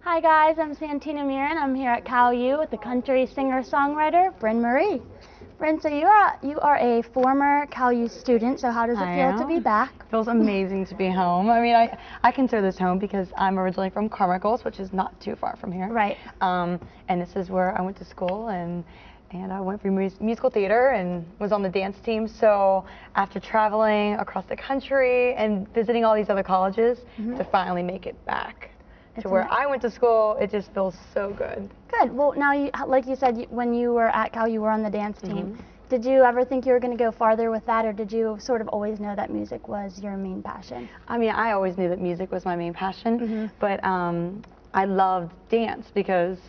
Hi guys, I'm Santina Murin. I'm here at CalU with the country singer-songwriter Brynn Marie. Brynn, so you are a former CalU student, so how does it feel to be back? It feels amazing to be home. I mean, I consider this home because I'm originally from Carmichaels, which is not too far from here. Right. And this is where I went to school, and I went for musical theater and was on the dance team. So after traveling across the country and visiting all these other colleges, to finally make it back to where I went to school, it just feels so good. Good. Well, now, like you said, when you were at Cal, you were on the dance team. Did you ever think you were going to go farther with that, or did you sort of always know that music was your main passion? I mean, I always knew that music was my main passion, but I loved dance because,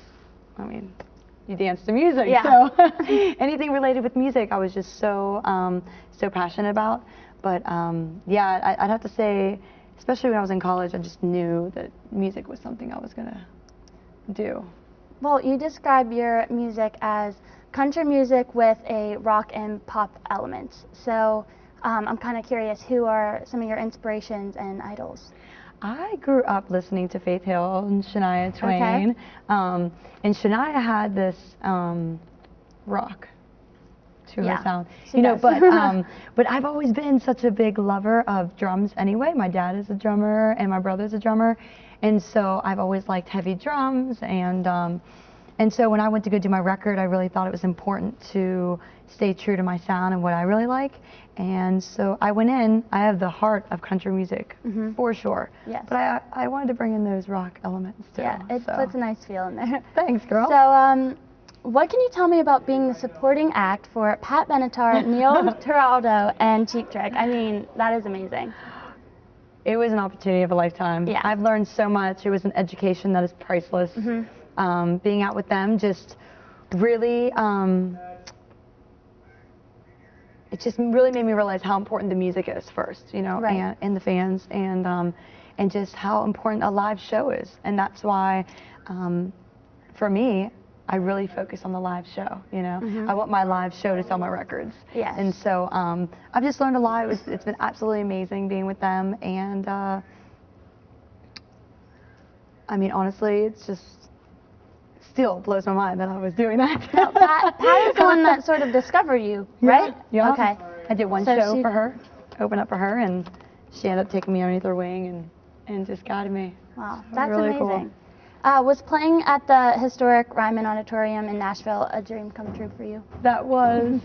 I mean, you dance to music, so anything related with music I was just so so passionate about. But yeah, I'd have to say, especially when I was in college, I just knew that music was something I was gonna do. Well, you describe your music as country music with a rock and pop elements. So I'm kind of curious, who are some of your inspirations and idols? I grew up listening to Faith Hill and Shania Twain, and Shania had this rock to her sound, you know. But I've always been such a big lover of drums anyway. My dad is a drummer and my brother's a drummer, and so I've always liked heavy drums. And so when I went to go do my record, I really thought it was important to stay true to my sound and what I really like. And so I went in. I have the heart of country music for sure. Yes. But I wanted to bring in those rock elements too. Yeah, it puts a nice feel in there. Thanks, girl. So what can you tell me about being the supporting act for Pat Benatar, Neil Giraldo, and Cheap Trick? I mean, that is amazing. It was an opportunity of a lifetime. Yeah. I've learned so much. It was an education that is priceless. Being out with them just really, it just really made me realize how important the music is first, you know, and the fans, and just how important a live show is. And that's why, for me, I really focus on the live show, you know. I want my live show to sell my records. Yes. And so I've just learned a lot. It's been absolutely amazing being with them. And I mean, honestly, it's just still blows my mind that I was doing that. Well, Pat is the one that sort of discovered you, right? Yeah. Okay. I did one show for her, open up for her, and she ended up taking me underneath her wing and just guided me. Wow, that's really amazing. Cool. Was playing at the historic Ryman Auditorium in Nashville a dream come true for you? That was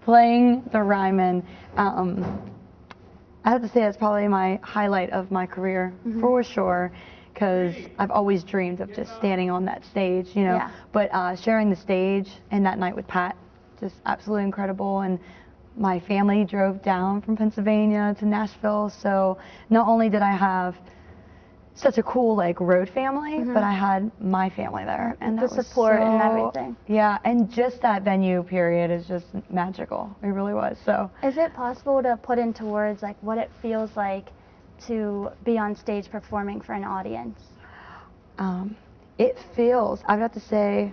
playing the Ryman. I have to say that's probably my highlight of my career, for sure, because I've always dreamed of just standing on that stage, you know. But sharing the stage and that night with Pat, just absolutely incredible. And my family drove down from Pennsylvania to Nashville, so not only did I have such a cool like road family, but I had my family there, and the support and everything. Yeah, and just that venue period is just magical. It really was. So is it possible to put into words like what it feels like to be on stage performing for an audience? It feels, I've got to say,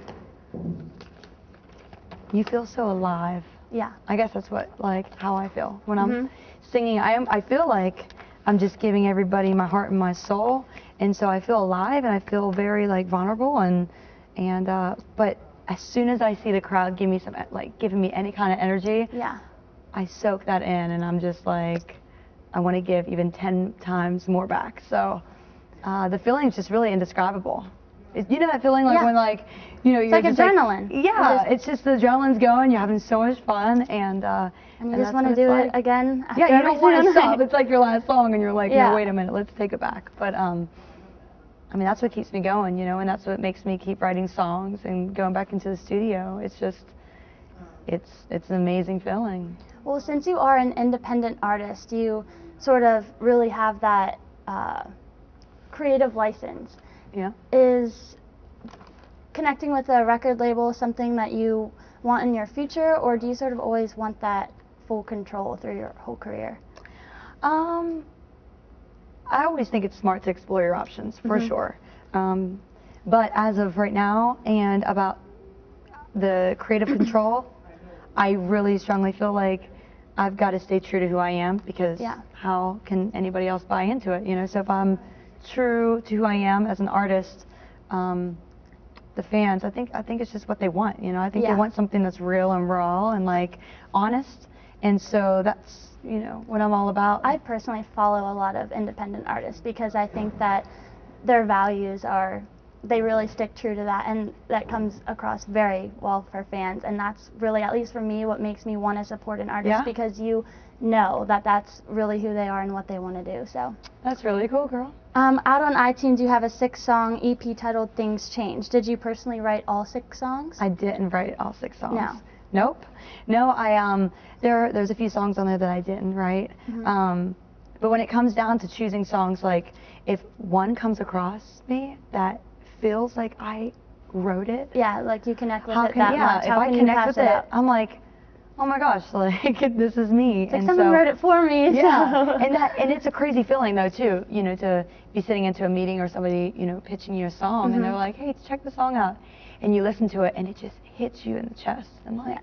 you feel so alive. Yeah. I guess that's what, like, how I feel when I'm singing. I feel like I'm just giving everybody my heart and my soul, and so I feel alive and I feel very like vulnerable but as soon as I see the crowd give me some giving me any kind of energy, I soak that in, and I'm just like, I want to give even 10 times more back. So the feeling is just really indescribable. You know that feeling like when you know, it's you're like just adrenaline. It's just the adrenaline's going. You're having so much fun, and you just want to do it again. After you don't want to stop. It's like your last song, and you're like, no, wait a minute, let's take it back. But I mean, that's what keeps me going, you know, and that's what makes me keep writing songs and going back into the studio. It's just, it's an amazing feeling. Well, since you are an independent artist, you sort of really have that creative license. Yeah. Is connecting with a record label something that you want in your future, or do you sort of always want that full control through your whole career? I always think it's smart to explore your options, for sure. But as of right now, and about the creative control, I really strongly feel like I've got to stay true to who I am, because how can anybody else buy into it, you know? So if I'm true to who I am as an artist, the fans, I think it's just what they want, you know. I think they want something that's real and raw and like honest, and so that's, you know, what I'm all about. I personally follow a lot of independent artists because I think that their values are, they really stick true to that, and that comes across very well for fans, and that's really, at least for me, what makes me want to support an artist, because you know that that's really who they are and what they want to do. So that's really cool, girl. Out on iTunes, you have a 6-song EP titled Things Change. Did you personally write all 6 songs? I didn't write all 6 songs. No. Nope. No, there's a few songs on there that I didn't write. But when it comes down to choosing songs, like if one comes across me that feels like I wrote it. Yeah, like you connect with it that much. If I connect with it, I'm like, oh my gosh, like this is me. It's like someone wrote it for me. Yeah, So. and it's a crazy feeling though too, you know, to be sitting into a meeting or somebody, you know, pitching you a song and they're like, hey, check the song out, and you listen to it and it just hits you in the chest and like.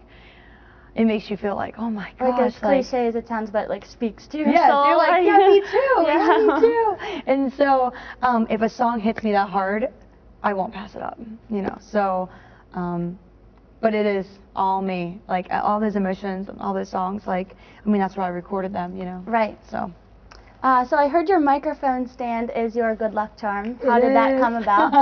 It makes you feel like, oh my gosh. Like as cliche as it sounds, but like speaks to your soul. Yeah, you're like, yeah, me too, me too. And so, if a song hits me that hard, I won't pass it up, you know. So, but it is all me, like all those emotions and all those songs. Like, I mean, that's why I recorded them, you know. Right. So. So I heard your microphone stand is your good luck charm. How did that come about?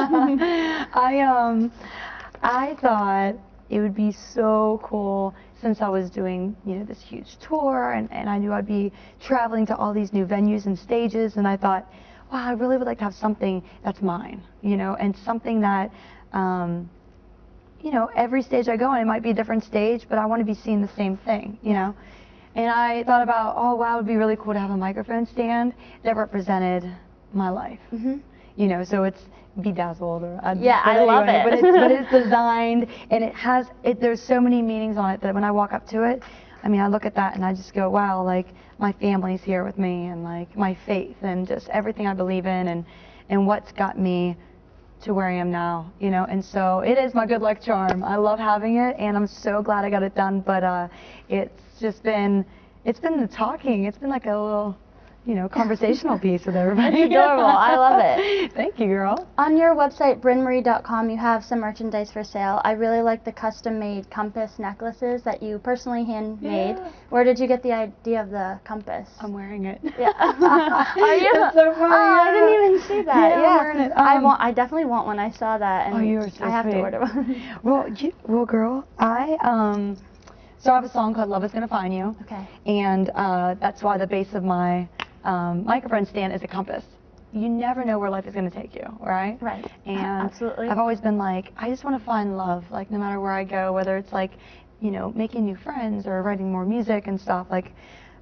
I thought it would be so cool, since I was doing, you know, this huge tour, and I knew I'd be traveling to all these new venues and stages, and I thought, wow, I really would like to have something that's mine, you know, and something that, you know, every stage I go on, it might be a different stage, but I want to be seeing the same thing, you know. And I thought about, oh wow, it would be really cool to have a microphone stand that represented my life. You know, so it's bedazzled, or I love it. But it's designed, and it has there's so many meanings on it that when I walk up to it, I mean, I look at that and I just go, wow, like my family's here with me, and like my faith, and just everything I believe in, and what's got me to where I am now, you know. And so it is my good luck charm. I love having it, and I'm so glad I got it done. But it's been the talking. It's been like a little, you know, conversational piece with everybody. It's adorable. I love it. Thank you, girl. On your website, BrynnMarie.com, you have some merchandise for sale. I really like the custom-made compass necklaces that you personally handmade. Where did you get the idea of the compass? I'm wearing it. Yeah. Are you? That's so funny. Oh, I didn't even see that. Yeah, I'm wearing it. I definitely want one. I saw that, and you are so I have sweet. to order one. Well, girl, so I have a song called "Love Is Gonna Find You." Okay. And that's why the base of my microphone stand is a compass. You never know where life is going to take you, right? Right. And absolutely. I've always been like, I just want to find love, like no matter where I go, whether it's like, you know, making new friends or writing more music and stuff. Like,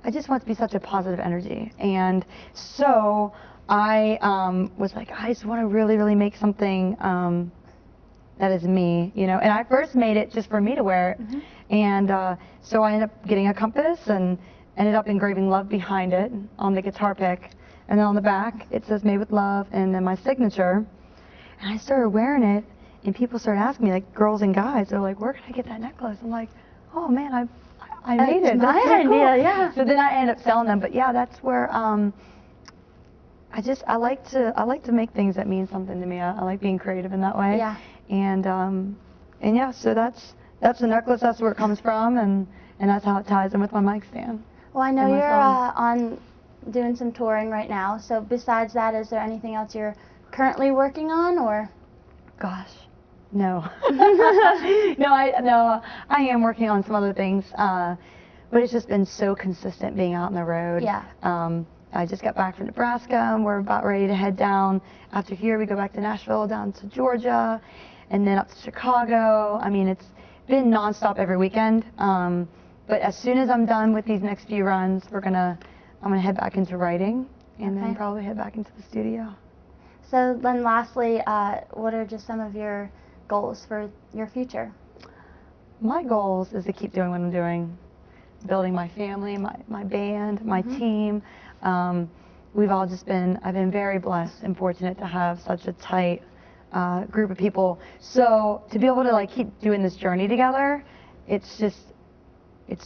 I just want to be such a positive energy. And so I was like, I just want to really, really make something that is me, you know. And I first made it just for me to wear it. And so I ended up getting a compass and ended up engraving love behind it on the guitar pick. And then on the back, it says made with love, and then my signature. And I started wearing it, and people started asking me, like girls and guys, they're like, where can I get that necklace? I'm like, oh man, I made it. That's my idea, cool. Yeah. So then I ended up selling them, but yeah, that's where I like to make things that mean something to me. I like being creative in that way. Yeah. And yeah, so that's the necklace. That's where it comes from, and that's how it ties in with my mic stand. Well, I know you're on doing some touring right now. So besides that, is there anything else you're currently working on, or? Gosh, no. No, I am working on some other things, but it's just been so consistent being out on the road. Yeah. I just got back from Nebraska, and we're about ready to head down. After here, we go back to Nashville, down to Georgia, and then up to Chicago. I mean, it's been nonstop every weekend. But as soon as I'm done with these next few runs, I'm gonna head back into writing, and then probably head back into the studio. So then lastly, what are just some of your goals for your future? My goals is to keep doing what I'm doing, building my family, my band, my team. I've been very blessed and fortunate to have such a tight group of people. So to be able to like keep doing this journey together, it's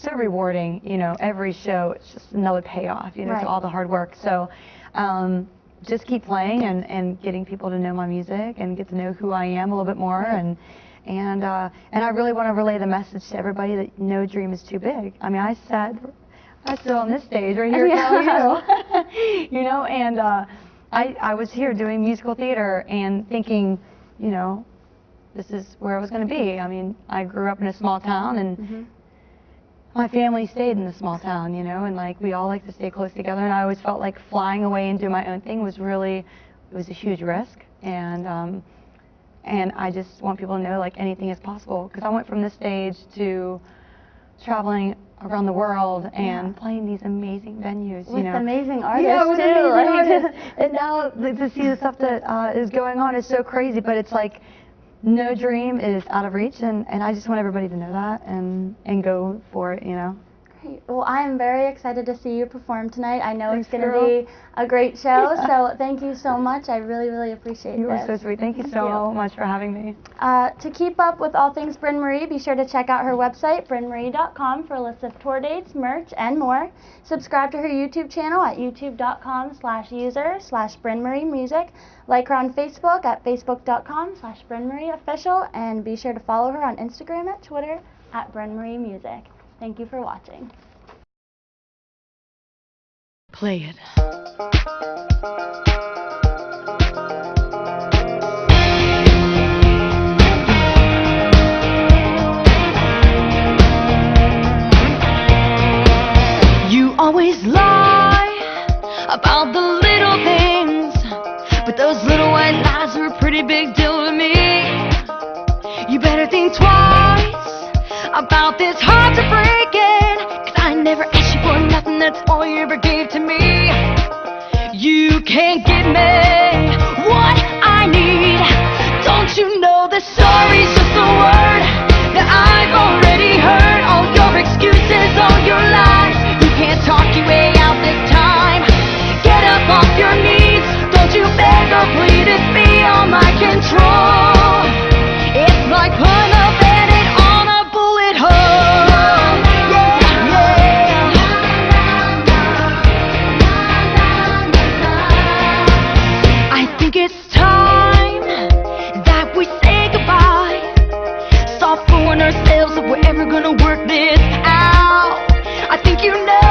so rewarding, you know. Every show, it's just another payoff, you know, to all the hard work. So just keep playing and getting people to know my music and get to know who I am a little bit more. Right. And I really want to relay the message to everybody that no dream is too big. I mean, I stood on this stage right here telling you, you know, and I was here doing musical theater and thinking, you know, this is where I was going to be. I mean, I grew up in a small town, and my family stayed in the small town, you know, and like we all like to stay close together. And I always felt like flying away and doing my own thing was really, it was a huge risk. And I just want people to know like anything is possible, because I went from this stage to traveling around the world and playing these amazing venues, with you know. amazing artists with too. amazing artists. And now to see the stuff that is going on is so crazy, but it's like no dream is out of reach, and I just want everybody to know that and go for it, you know. Great. Well, I am very excited to see you perform tonight. I know Thanks, it's going to be a great show, so thank you so much. I really, really appreciate You this. are so sweet. Thank you so much for having me. To keep up with all things Brynn Marie, be sure to check out her website, brynmarie.com, for a list of tour dates, merch, and more. Subscribe to her YouTube channel at youtube.com/user/BrynnMarieMusic. Like her on Facebook at facebook.com/BrynnMarieOfficial, and be sure to follow her on Instagram and Twitter at BrynnMarieMusic. Thank you for watching. Play it. You always lie about the little things, but those little white lies are a pretty big deal to me. You better think twice about this heart to break it, 'cause I never asked you for nothing, that's all you ever gave to me. You can't give me what I need. Don't you know the sorry's just a word that I've already heard? All your excuses, all your lies, you can't talk your way out this time. Get up off your knees, don't you beg or plead, it's beyond my control. It's like putting a bandit on a bullet hole. I think it's time that we say goodbye. Stop fooling ourselves if we're ever gonna work this out. I think you know